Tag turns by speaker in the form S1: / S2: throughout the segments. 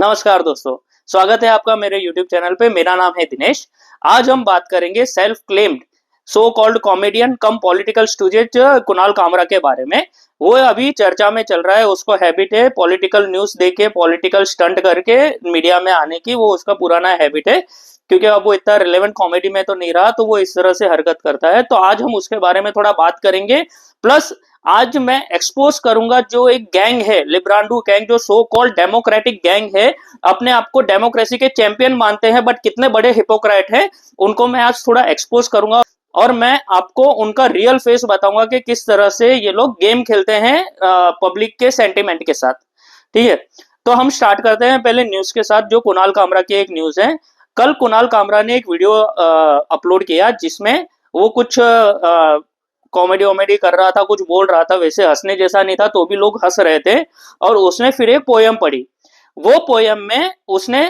S1: नमस्कार दोस्तों, स्वागत है आपका मेरे YouTube चैनल पे। मेरा नाम है दिनेश। आज हम बात करेंगे self claimed so called comedian cum political student Kunal Kamra के बारे में। वो अभी चर्चा में चल रहा है, उसको हैबिट है पॉलिटिकल न्यूज़ देके, पॉलिटिकल स्टंट करके मीडिया में आने की। वो उसका पुराना हैबिट है, क्योंकि अब वो इतना रिलेवेंट कॉमेडी में तो नहीं रहा, तो वो इस तरह से हरकत करता है। तो आज हम उसके बारे में थोड़ा बात करेंगे। प्लस आज मैं एक्सपोज करूंगा जो एक गैंग है, लिब्रांडू गैंग, जो सो कॉल्ड डेमोक्रेटिक गैंग है, अपने आप को डेमोक्रेसी के चैंपियन मानते हैं, बट कितने बड़े हिपोक्रेट हैं, उनको मैं आज थोड़ा एक्सपोज करूंगा। और मैं आपको उनका रियल फेस बताऊंगा कि किस तरह से ये लोग गेम खेलते हैं पब्लिक के सेंटिमेंट के साथ। ठीक है, तो हम स्टार्ट करते हैं पहले न्यूज के साथ, जो कुणाल कामरा की एक न्यूज है। कल कुणाल कामरा ने एक वीडियो अपलोड किया जिसमें वो कुछ कॉमेडी वॉमेडी कर रहा था, कुछ बोल रहा था, वैसे हंसने जैसा नहीं था, तो भी लोग हंस रहे थे। और उसने फिर एक पोयम पढ़ी। वो पोयम में उसने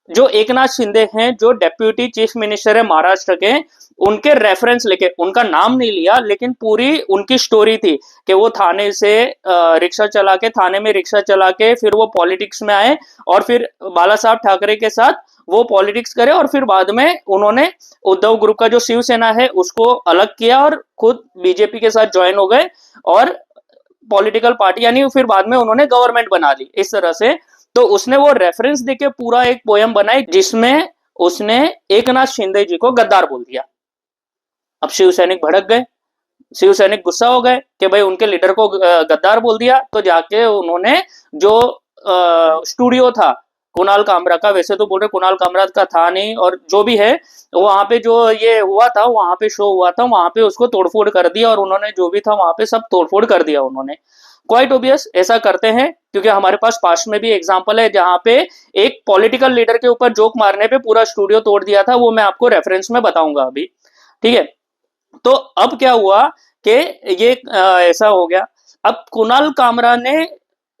S1: जो एकनाथ शिंदे हैं, जो डेप्यूटी चीफ मिनिस्टर है महाराष्ट्र के, उनके रेफरेंस लेके, उनका नाम नहीं लिया, लेकिन पूरी उनकी स्टोरी थी कि वो थाने से रिक्शा चला के, थाने में रिक्शा चला के फिर वो पॉलिटिक्स में आए, और फिर बाला साहब ठाकरे के साथ वो पॉलिटिक्स करे, और फिर बाद में उन्होंने उद्धव ग्रुप का जो शिवसेना है उसको अलग किया और खुद बीजेपी के साथ ज्वाइन हो गए, और पॉलिटिकल पार्टी यानी फिर बाद में उन्होंने गवर्नमेंट बना ली इस तरह से। तो उसने वो रेफरेंस देके पूरा एक पोयम बनाई जिसमें उसने एकनाथ शिंदे जी को गद्दार बोल दिया। अब शिव सैनिक भड़क गए, शिव सैनिक गुस्सा हो गए कि भाई उनके लीडर को गद्दार बोल दिया। तो जाके उन्होंने जो स्टूडियो था कुणाल कामरा का, वैसे तो बोल रहे कुणाल कामरा का था नहीं, और जो भी है वहां पे जो ये हुआ था, वहां पे शो हुआ था, वहां पे उसको तोड़फोड़ कर दिया, और उन्होंने जो भी था वहां पे सब तोड़फोड़ कर दिया उन्होंने। क्वाइट ओबियस ऐसा करते हैं, क्योंकि हमारे पास पास्ट में भी एग्जांपल है जहां पे एक पॉलिटिकल लीडर के ऊपर जोक मारने पे पूरा स्टूडियो तोड़ दिया था। वो मैं आपको रेफरेंस में बताऊंगा अभी। ठीक है, तो अब क्या हुआ कि ये ऐसा हो गया। अब कुणाल कामरा ने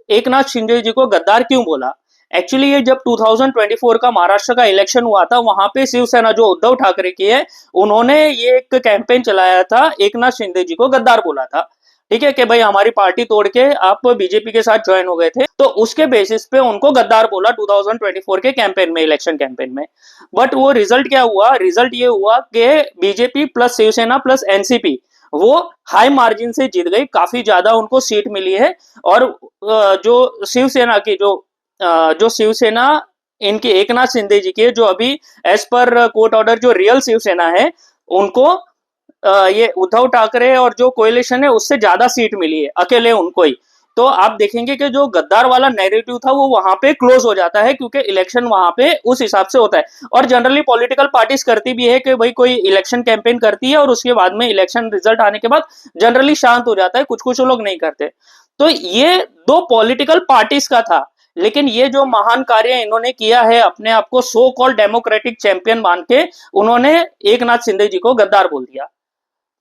S1: एकनाथ शिंदे जी को गद्दार क्यों बोला? एक्चुअली ये जब 2024 का महाराष्ट्र का इलेक्शन हुआ था, वहां पे शिवसेना जो उद्धव ठाकरे की है, उन्होंने ये एक कैंपेन चलाया था, एकनाथ शिंदे जी को गद्दार बोला था। ठीक है, कि भाई हमारी पार्टी तोड़ के आप बीजेपी के साथ ज्वाइन हो गए थे, तो उसके बेसिस पे उनको गद्दार बोला 2024 के कैंपेन में, इलेक्शन कैंपेन में। बट वो रिजल्ट क्या हुआ? रिजल्ट ये हुआ कि BJP plus Shiv Sena plus NCP वो हाई मार्जिन से जीत गई, काफी ज्यादा उनको सीट मिली है। और जो शिवसेना की जो शिवसेना इनकी एकनाथ शिंदे जी की, जो अभी एज पर कोर्ट ऑर्डर जो रियल शिवसेना है, उनको ये उद्धव ठाकरे और जो कोएलिशन है उससे ज्यादा सीट मिली है, अकेले उनको ही। तो आप देखेंगे कि जो गद्दार वाला नैरेटिव था वो वहां पे क्लोज हो जाता है, क्योंकि इलेक्शन वहां पे उस हिसाब से होता है। और जनरली पॉलिटिकल पार्टीज करती भी है कि भाई कोई इलेक्शन कैंपेन करती है और उसके बाद में इलेक्शन रिजल्ट आने के बाद जनरली शांत हो जाता है, कुछ कुछ लोग नहीं करते। तो ये दो पॉलिटिकल पार्टीज का था, लेकिन ये जो महान कार्य इन्होंने किया है, अपने आप को सो कॉल्ड डेमोक्रेटिक चैंपियन मान के, उन्होंने एकनाथ शिंदे जी को गद्दार बोल दिया।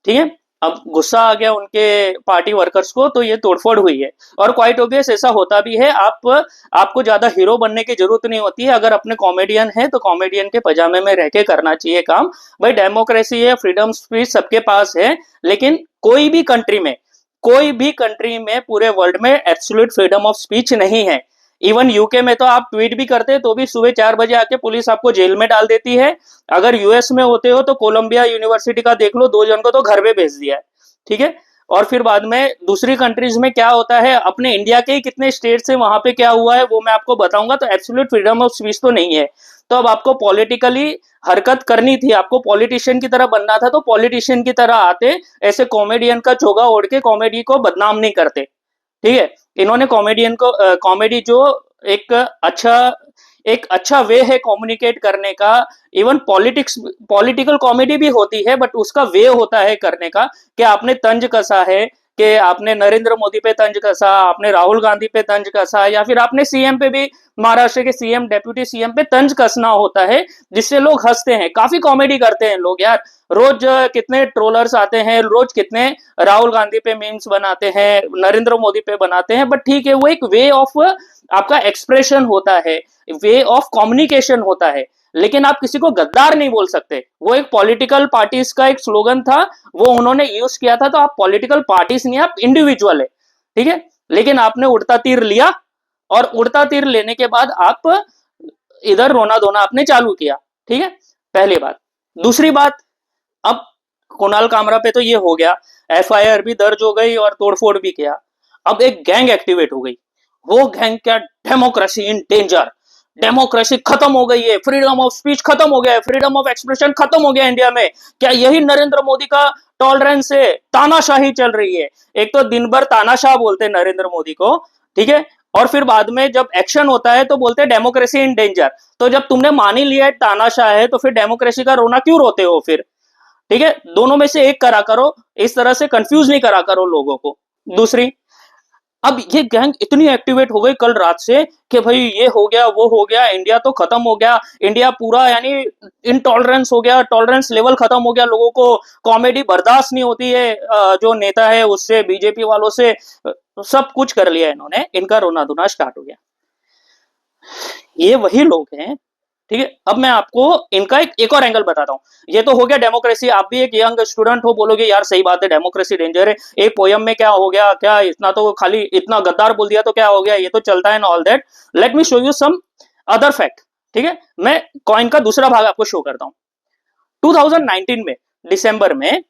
S1: ठीक है, अब गुस्सा आ गया उनके पार्टी वर्कर्स को, तो ये तोड़फोड़ हुई है। और क्वाइट ऑब्वियस ऐसा होता भी है। आपको ज्यादा हीरो बनने की जरूरत नहीं होती है। अगर अपने कॉमेडियन है तो कॉमेडियन के पजामे में रह के करना चाहिए काम। भाई डेमोक्रेसी है, फ्रीडम स्पीच सबके पास है, लेकिन कोई भी कंट्री में पूरे वर्ल्ड में एब्सोल्यूट फ्रीडम ऑफ स्पीच नहीं है। इवन यूके में तो आप ट्वीट भी करते हैं तो भी सुबह 4 बजे आके पुलिस आपको जेल में डाल देती है। अगर यूएस में होते हो तो कोलंबिया यूनिवर्सिटी का देख लो, 2 जन को तो घर पे भेज दिया है। ठीक है, और फिर बाद में दूसरी कंट्रीज में क्या होता है, अपने इंडिया के ही कितने स्टेट से वहां पे क्या हुआ है वो मैं आपको बताऊंगा। तो एब्सोल्यूट फ्रीडम ऑफ स्पीच तो नहीं है। तो अब आपको पॉलिटिकली हरकत करनी थी, आपको पॉलिटिशियन की तरह बनना था, तो पॉलिटिशियन की तरह आते, ऐसे कॉमेडियन का चोगा ओढ़ के कॉमेडी को बदनाम नहीं करते। ठीक है, इन्होंने कॉमेडियन को कॉमेडी जो एक अच्छा वे है कम्युनिकेट करने का। इवन पॉलिटिकल कॉमेडी भी होती है, बट उसका वे होता है करने का कि आपने तंज कसा है, कि आपने नरेंद्र मोदी पे तंज कसा, आपने राहुल गांधी पे तंज कसा, या फिर आपने सीएम पे भी, महाराष्ट्र के सीएम, डेप्यूटी सीएम पे तंज कसना होता है, जिससे लोग हंसते हैं। काफी कॉमेडी करते हैं लोग यार, रोज कितने ट्रोलर्स आते हैं, रोज कितने राहुल गांधी पे मीम्स बनाते हैं, नरेंद्र मोदी पे बनाते हैं, बट ठीक है, वो एक वे ऑफ आपका एक्सप्रेशन होता है, वे ऑफ कम्युनिकेशन होता है। लेकिन आप किसी को गद्दार नहीं बोल सकते। वो एक पॉलिटिकल पार्टीज का एक स्लोगन था, वो उन्होंने यूज किया था। तो आप पॉलिटिकल पार्टीज नहीं, आप इंडिविजुअल है। ठीक है, लेकिन आपने उड़ता तीर लिया, और उड़ता तीर लेने के बाद आप इधर रोना धोना आपने चालू किया, ठीक है, पहली बात। दूसरी बात, अब कुणाल कामरा पे तो ये हो गया, एफआईआर भी दर्ज हो गई और तोड़फोड़ भी किया। अब एक गैंग एक्टिवेट हो गई, वो गैंग क्या, डेमोक्रेसी इन डेंजर, डेमोक्रेसी खत्म हो गई है, फ्रीडम ऑफ स्पीच खत्म हो गया है, फ्रीडम ऑफ एक्सप्रेशन खत्म हो गया इंडिया में। क्या यही नरेंद्र मोदी का टॉलरेंस है? तानाशाही चल रही है। एक तो दिन भर तानाशाह बोलते हैं नरेंद्र मोदी को, ठीक है, और फिर बाद में जब एक्शन होता है तो बोलते हैं डेमोक्रेसी इन डेंजर। तो जब तुमने मान ही लिया है तानाशाह है, तो फिर डेमोक्रेसी का रोना क्यों रोते हो फिर? ठीक है, दोनों में से एक करा करो, इस तरह से कंफ्यूज नहीं करा करो लोगों को। दूसरी, अब ये गैंग इतनी एक्टिवेट हो गई कल रात से कि भाई ये हो गया, वो हो गया, इंडिया तो खत्म हो गया, इंडिया पूरा यानी इनटॉलरेंस हो गया, टॉलरेंस लेवल खत्म हो गया, लोगों को कॉमेडी बर्दाश्त नहीं होती है, जो नेता है उससे, बीजेपी वालों से, सब कुछ कर लिया इन्होंने, इनका रोना धोना स्टार्ट हो गया। ये वही लोग हैं, ठीक है। अब मैं आपको इनका एक और एंगल बताता हूं। ये तो हो गया डेमोक्रेसी, आप भी एक यंग स्टूडेंट हो, बोलोगे यार सही बात है, डेमोक्रेसी डेंजर है, एक पोयम में क्या हो गया, क्या इतना तो खाली इतना गद्दार बोल दिया तो क्या हो गया, ये तो चलता है ना, all that. Let me show you some other fact, ठीक है। मैं कॉइन का दूसरा भाग आपको शो करता हूं। 2019 में दिसंबर में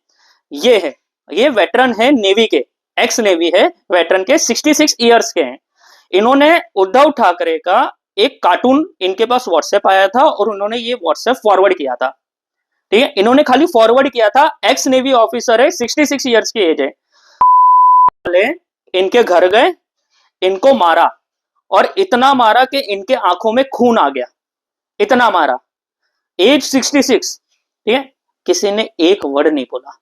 S1: ये है, ये वेटरन है नेवी के, एक्स नेवी है, वेटरन के 66 ईयर्स के हैं। इन्होंने उद्धव ठाकरे का एक कार्टून इनके पास व्हाट्सएप आया था और उन्होंने ये व्हाट्सएप फॉरवर्ड किया था, ठीक है, इन्होंने खाली फॉरवर्ड किया था। एक्स नेवी ऑफिसर है, 66 ईयर्स की एज है। इनके घर गए, इनको मारा, और इतना मारा कि इनके आंखों में खून आ गया, इतना मारा, एज 66, ठीक है, किसी ने एक वर्ड नहीं बोला।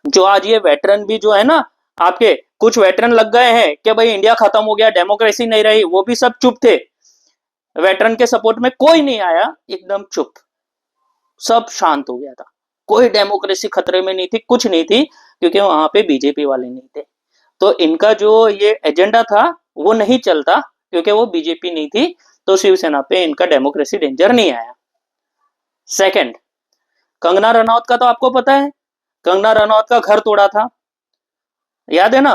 S1: जो आज ये वेटरन भी जो है ना, आपके कुछ वेटरन लग गए हैं कि भाई इंडिया खत्म हो गया, डेमोक्रेसी नहीं रही, वो भी सब चुप थे, वेटरन के सपोर्ट में कोई नहीं आया, एकदम चुप, सब शांत हो गया था, कोई डेमोक्रेसी खतरे में नहीं थी, कुछ नहीं थी, क्योंकि वहां पे बीजेपी वाले नहीं थे। तो इनका जो ये एजेंडा था वो नहीं चलता, क्योंकि वो बीजेपी नहीं थी, तो शिवसेना पे इनका डेमोक्रेसी डेंजर नहीं आया। सेकंड, कंगना रनौत का तो आपको पता है, कंगना रनौत का घर तोड़ा था, याद है ना।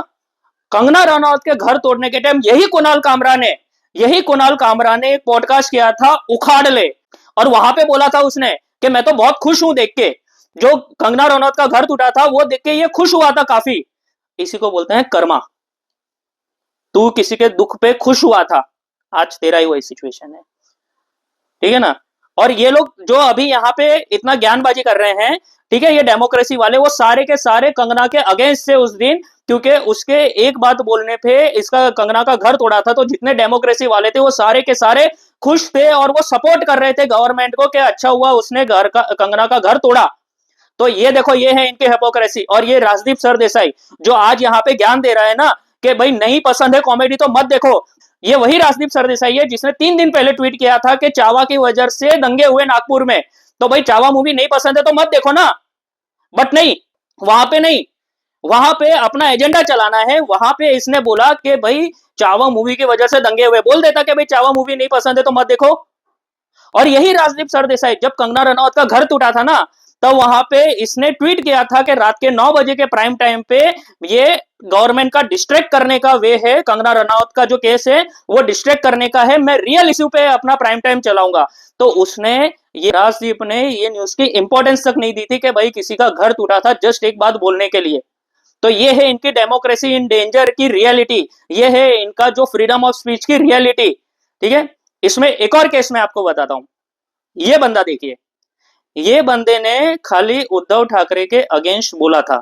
S1: कंगना रनौत के घर तोड़ने के टाइम यही कुणाल कामरा ने एक पॉडकास्ट किया था, उखाड़ ले, और वहां पे बोला था उसने कि मैं तो बहुत खुश हूं देख के, जो कंगना रनौत का घर टूटा था वो देख के ये खुश हुआ था काफी। इसी को बोलते हैं कर्मा, तू किसी के दुख पे खुश हुआ था, आज तेरा ही वही सिचुएशन है, ठीक है ना। और ये लोग जो अभी यहाँ पे इतना ज्ञानबाजी कर रहे हैं, ठीक है, ये डेमोक्रेसी वाले, वो सारे के सारे कंगना के अगेंस्ट थे उस दिन, क्योंकि उसके एक बात बोलने पे इसका कंगना का घर तोड़ा था। तो जितने डेमोक्रेसी वाले थे वो सारे के सारे खुश थे और वो सपोर्ट कर रहे थे गवर्नमेंट को कि अच्छा हुआ उसने कंगना का घर तोड़ा। तो ये देखो, ये है इनकी हिपोक्रेसी। और ये राजदीप सरदेसाई जो आज यहाँ पे ज्ञान दे रहा है ना कि भाई नहीं पसंद है कॉमेडी तो मत देखो, ये वही राजदीप सरदेसाई है जिसने 3 दिन पहले ट्वीट किया था कि चावा की वजह से दंगे हुए नागपुर में, तो भाई चावा मूवी नहीं पसंद है तो मत देखो ना। बट नहीं, वहां पे नहीं, वहां पे अपना एजेंडा चलाना है। वहां पे इसने बोला कि भाई चावा मूवी की वजह से दंगे हुए, बोल देता कि भाई चावा मूवी नहीं पसंद है तो मत देखो। और यही राजदीप सरदेसाई जब कंगना रनौत का घर टूटा था ना, तब वहां पे इसने ट्वीट किया था कि रात के 9 बजे के प्राइम टाइम पे ये गवर्नमेंट का डिस्ट्रैक्ट करने का वे है, कंगना रनौत का जो केस है वो डिस्ट्रैक्ट करने का है, मैं रियल इश्यू पे अपना प्राइम टाइम चलाऊंगा। तो उसने, ये राजदीप ने ये न्यूज की इंपॉर्टेंस तक नहीं दी थी कि भाई किसी का घर टूटा था, जस्ट एक बात बोलने के लिए। तो ये है इनकी डेमोक्रेसी इन डेंजर की रियलिटी, ये है इनका जो फ्रीडम ऑफ स्पीच की रियलिटी, ठीक है। इसमें एक और केस मैं आपको बताता हूं। ये बंदा देखिए, ये बंदे ने खाली उद्धव ठाकरे के अगेंस्ट बोला था,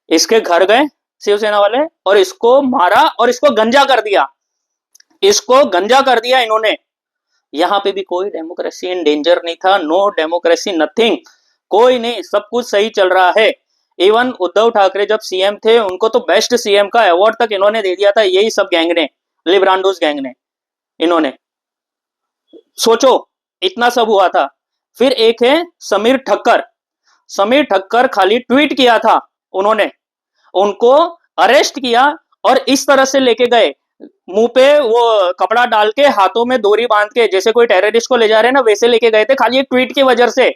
S1: इसके घर गए शिवसेना वाले और इसको मारा और इसको गंजा कर दिया, इसको गंजा कर दिया इन्होंने। यहां पे भी कोई डेमोक्रेसी इन डेंजर नहीं था, नो डेमोक्रेसी नथिंग, कोई नहीं, सब कुछ सही चल रहा है। इवन उद्धव ठाकरे जब सीएम थे उनको तो बेस्ट सीएम का अवार्ड तक इन्होंने दे दिया था, यही सब गैंग ने, लिब्रांडोस गैंग ने, इन्होंने। सोचो इतना सब हुआ था। फिर एक है समीर ठक्कर, समीर ठक्कर खाली ट्वीट किया था उन्होंने, उनको अरेस्ट किया और इस तरह से लेके गए, मुंह पे वो कपड़ा डाल के, हाथों में डोरी बांध के, जैसे कोई टेररिस्ट को ले जा रहे हैं ना, वैसे लेके गए थे, खाली एक ट्वीट की वजह से।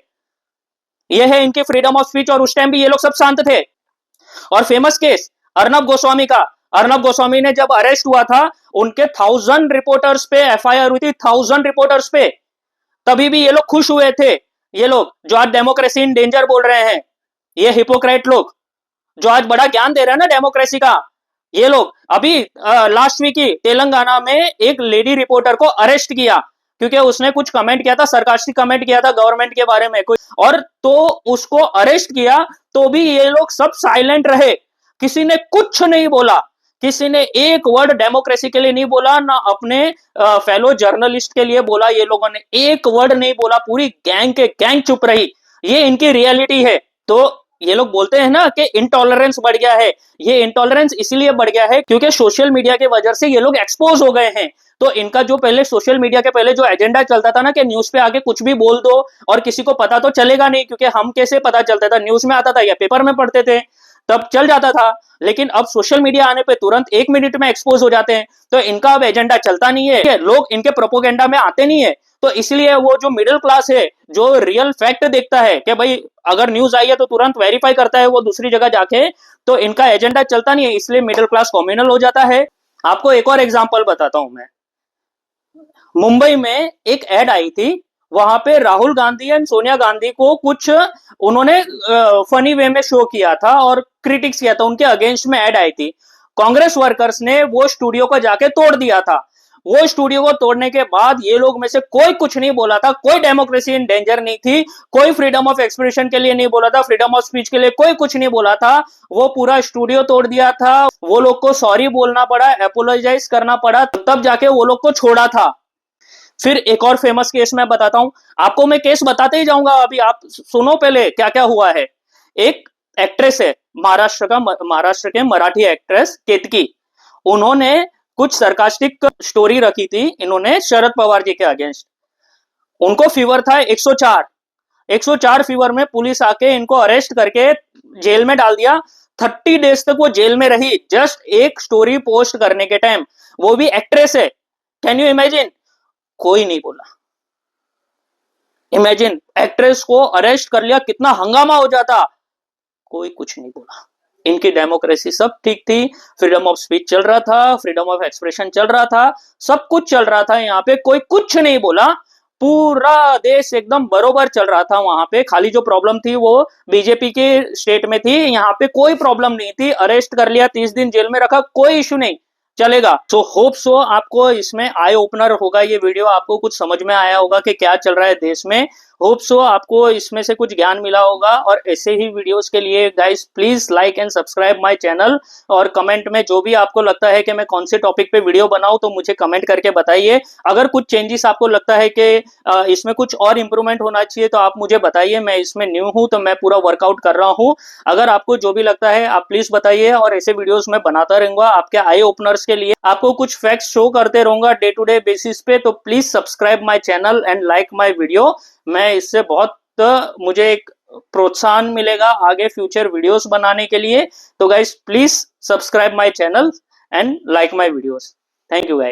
S1: ये है इनकी फ्रीडम ऑफ स्पीच, और उस टाइम भी ये लोग सब शांत थे। और फेमस केस अर्नब गोस्वामी का, अर्नब गोस्वामी ने जब अरेस्ट हुआ था, उनके 1000 रिपोर्टर्स पे एफआईआर हुई थी, 1000 रिपोर्टर्स पे। तभी भी ये लोग खुश हुए थे, ये लोग जो आज डेमोक्रेसी इन डेंजर बोल रहे हैं, ये हिपोक्रेट लोग जो आज बड़ा ज्ञान दे रहे हैं ना डेमोक्रेसी का, ये लोग। अभी लास्ट वीक ही तेलंगाना में एक लेडी रिपोर्टर को अरेस्ट किया क्योंकि उसने कुछ कमेंट किया था, सरकास्टिक कमेंट किया था गवर्नमेंट के बारे में कुछ, और तो उसको अरेस्ट किया, तो भी ये लोग सब साइलेंट रहे, किसी ने कुछ नहीं बोला, किसी ने एक वर्ड डेमोक्रेसी के लिए नहीं बोला, ना अपने फेलो जर्नलिस्ट के लिए बोला, ये लोगों ने एक वर्ड नहीं बोला, पूरी गैंग के गैंग चुप रही। ये इनकी रियलिटी है। तो ये लोग बोलते हैं ना कि इंटॉलरेंस बढ़ गया है, ये इंटॉलरेंस इसलिए बढ़ गया है क्योंकि सोशल मीडिया की वजह से ये लोग एक्सपोज हो गए हैं। तो इनका जो पहले सोशल मीडिया के पहले जो एजेंडा चलता था ना कि न्यूज पे आके कुछ भी बोल दो और किसी को पता तो चलेगा नहीं, क्योंकि हम कैसे पता चलता था, न्यूज में आता था या पेपर में पढ़ते थे, तब चल जाता था। लेकिन अब सोशल मीडिया आने पे तुरंत 1 मिनट में एक्सपोज हो जाते हैं, तो इनका अब एजेंडा चलता नहीं है, लोग इनके प्रोपोगेंडा में आते नहीं है। तो इसलिए वो जो मिडिल क्लास है, जो रियल फैक्ट देखता है कि भाई अगर न्यूज आई है तो तुरंत वेरीफाई करता है वो दूसरी जगह जाके, तो इनका एजेंडा चलता नहीं है, इसलिए मिडिल क्लास कम्युनल हो जाता है। आपको एक और एग्जांपल बताता हूं मैं। मुंबई में एक एड आई थी, वहां पे राहुल गांधी एंड सोनिया गांधी को कुछ उन्होंने फनी वे में शो किया था और क्रिटिक्स किया था, उनके अगेंस्ट में एड आई थी। कांग्रेस वर्कर्स ने वो स्टूडियो को जाके तोड़ दिया था। वो स्टूडियो को तोड़ने के बाद ये लोग में से कोई कुछ नहीं बोला था, कोई डेमोक्रेसी इन डेंजर नहीं थी, कोई फ्रीडम ऑफ एक्सप्रेशन के लिए नहीं बोला था, फ्रीडम ऑफ स्पीच के लिए कोई कुछ नहीं बोला था। वो पूरा स्टूडियो तोड़ दिया था, वो लोग को सॉरी बोलना पड़ा, एपोलोजाइज करना पड़ा, तब जाके वो लोग को छोड़ा था। फिर एक और फेमस केस मैं बताता हूं आपको, मैं केस बताते ही जाऊंगा, अभी आप सुनो पहले क्या क्या हुआ है। एक एक्ट्रेस है महाराष्ट्र के मराठी एक्ट्रेस केतकी, उन्होंने कुछ सरकास्टिक स्टोरी रखी थी इन्होंने शरद पवार जी के अगेंस्ट। उनको फीवर था 104 फीवर में पुलिस आके इनको अरेस्ट करके जेल में डाल दिया। 30 डेज तक वो जेल में रही, जस्ट एक स्टोरी पोस्ट करने के टाइम, वो भी एक्ट्रेस है। Can you imagine? कोई नहीं बोला। इमेजिन, एक्ट्रेस को अरेस्ट कर लिया, कितना हंगामा हो जाता, कोई कुछ नहीं बोला। इनकी डेमोक्रेसी सब ठीक थी, फ्रीडम ऑफ स्पीच चल रहा था, फ्रीडम ऑफ एक्सप्रेशन चल रहा था, सब कुछ चल रहा था, यहाँ पे कोई कुछ नहीं बोला, पूरा देश एकदम बरोबर चल रहा था। वहां पे खाली जो प्रॉब्लम थी वो बीजेपी के स्टेट में थी, यहाँ पे कोई प्रॉब्लम नहीं थी। अरेस्ट कर लिया, 30 दिन जेल में रखा, कोई इश्यू नहीं, चलेगा। सो होप सो आपको इसमें आई ओपनर होगा ये वीडियो, आपको कुछ समझ में आया होगा कि क्या चल रहा है देश में। होप सो आपको इसमें से कुछ ज्ञान मिला होगा, और ऐसे ही वीडियोस के लिए guys please like and subscribe my channel, और कमेंट में जो भी आपको लगता है कि मैं कौन से टॉपिक पे वीडियो बनाऊं तो मुझे कमेंट करके बताइए। अगर कुछ चेंजेस आपको लगता है कि इसमें कुछ और इंप्रूवमेंट होना चाहिए तो आप मुझे बताइए, मैं इसमें न्यू हूं तो मैं पूरा वर्कआउट कर रहा हूं। अगर आपको जो भी लगता है आप प्लीज बताइए, और ऐसे वीडियोस मैं बनाता रहूंगा आपके आई ओपनर्स के लिए, आपको कुछ फैक्ट्स शो करते रहूंगा डे टू डे बेसिस पे। तो please subscribe my channel and like my video, मैं इससे बहुत मुझे एक प्रोत्साहन मिलेगा आगे फ्यूचर वीडियोस बनाने के लिए। तो guys please subscribe my channel and like my videos. Thank you guys.